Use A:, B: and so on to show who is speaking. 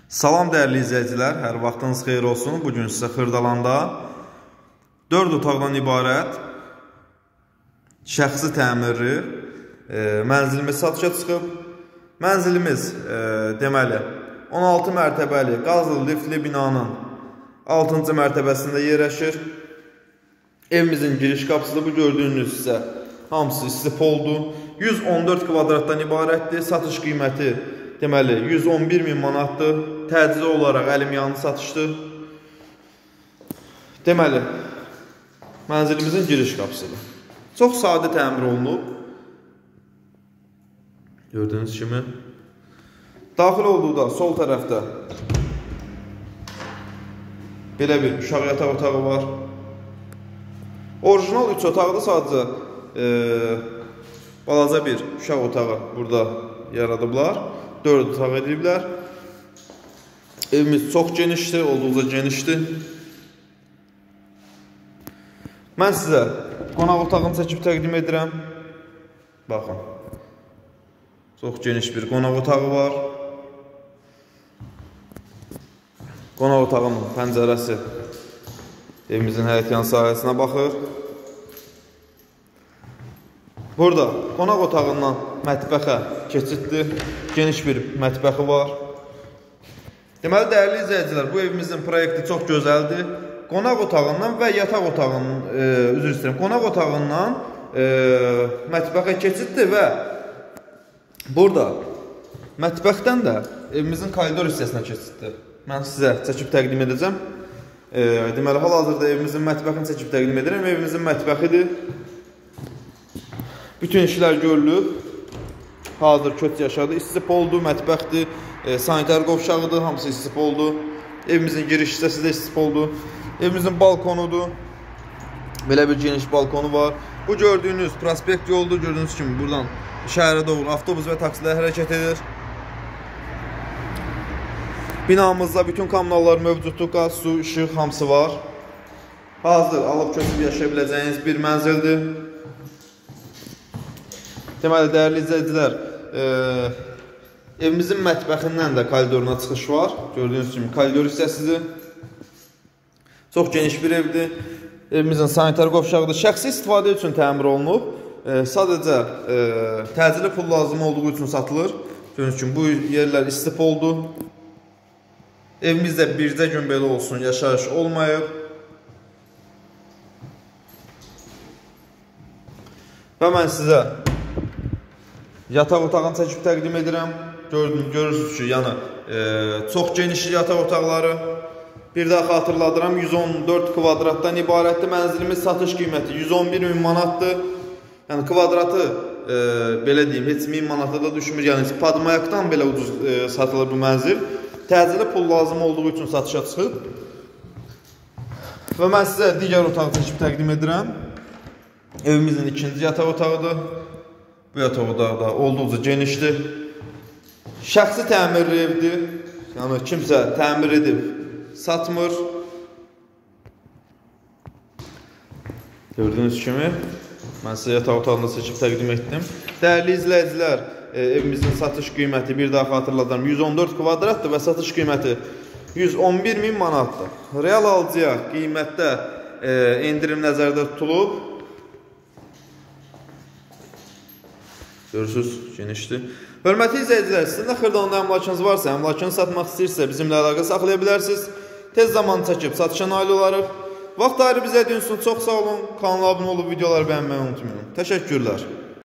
A: Salam dəyərli izləyicilər, hər vaxtınız xeyir olsun. Bugün sizə Xırdalanda 4 otaqdan ibarət şəxsi təmirli mənzilimiz satışa çıxıb. Mənzilimiz deməli 16 mərtəbəli qazlı liftli binanın 6-cı mərtəbəsində yerləşir. Evimizin giriş qapısı bu gördüyünüz isə hamısı istipoldur. 114 kvadratdan ibarətdir. Satış qiyməti deməli 111.000 manatdır. Təcili olaraq əlim yanı satışdır. Deməli, mənzilimizin giriş qapısıdır. Çox sadə təmir olunub. Gördüyünüz kimi. Daxil olduqda sol tərəfdə belə bir uşaq yataq otağı var. Orijinal 3 otaqda sadəcə balaca bir uşaq otağı burada yaradıblar. 4 otaq ediblər. Evimiz çox genişdir, olduqca genişdir. Mən sizə qonaq otağını çəkib təqdim edirəm. Baxın. Çox geniş bir qonaq otağı var. Qonaq otağının pəncərəsi evimizin həyətyan sahəsinə baxır. Burada qonaq otağından mətbəxə keçiddir. Geniş bir mətbəxi var. Deməli, dəyərli izləyicilər, bu evimizin proyekti çox gözəldir. Qonaq otağından və yataq otağının, üzr istəyirəm, qonaq otağından mətbəxə keçiddir və burada mətbəxdən də evimizin koridor hissəsinə keçiddir. Mən sizə çəkib təqdim edəcəm. Deməli, hal-hazırda evimizin mətbəxini çəkib təqdim edirəm. Evimizin mətbəxidir. Bütün işlər görülüb. Hazır köç yaşadı. İstipoldur, mətbəxdir, sanitar qovşağıdır, hamısı istipoldur. Evimizin giriş hissəsi də istipoldur. Evimizin balkonudur. Belə bir geniş balkonu var. Bu gördüyünüz prospekt yoldur. Gördüyünüz kimi buradan şəhərə doğru avtobus və taksilər hərəkət edir. Binamızda bütün kommunallar mövcuddur. Qaz, su, işıq hamısı var. Hazır alıb köçüb yaşaya biləcəyiniz bir mənzildir. Deməli, dəyərli izləyicilər, evimizin mətbəxindən də koridoruna çıxış var. Gördüyünüz kimi koridor hissəsidir. Çox geniş bir evdir. Evimizin sanitar qovşağıdır. Şəxsi istifadə üçün təmir olunub. Sadəcə təcili pul lazım olduğu üçün satılır. Gördüyünüz kimi bu yerlər istipoldur. Evimizdə bircə gün belə olsun, yaşayış olmayıb. Və mən sizə yataq otağını çəkib təqdim edirəm. Görürsünüz ki, yəni çox geniş yataq otaqları. Bir daha xatırladıram, 114 kvadratdan ibarətdir. Mənzilimiz satış qiyməti 111.000 manatdır. Yəni kvadratı belə deyim, heç 1000 manata da düşmür. Yəni padmayakdan belə ucuz satılır bu mənzil. Təcili pul lazım olduğu üçün satışa çıxıb. Və mən sizə digər otağı çəkib təqdim edirəm. Evimizin ikinci yataq otağıdır. Bu yataq otağı da olduqca genişdir. Şəxsi təmirli evdir. Yəni kimsə təmir edib satmır. Gördüyünüz kimi mən sizə yataq otağını seçib təqdim etdim. Dəyərli izləyicilər, evimizin satış qiyməti bir daha xatırladım 114 kvadratdır və satış qiyməti 111.000 manatdır. Real alıcıya qiymətdə endirim nəzərdə tutulub. Görürsünüz, genişdir. Hörmətli izləyicilər, sizin də Xırdalanda əmlakınız varsa, əmlakını satmaq istəyirsə bizimlə əlaqə saxlaya bilərsiniz. Tez zaman çəkib satışa nail olarıq. Vaxt ayırıb izlədiyiniz üçün çox sağ olun. Kanala abunə olub videoları bəyənməyi unutmayın. Təşəkkürlər.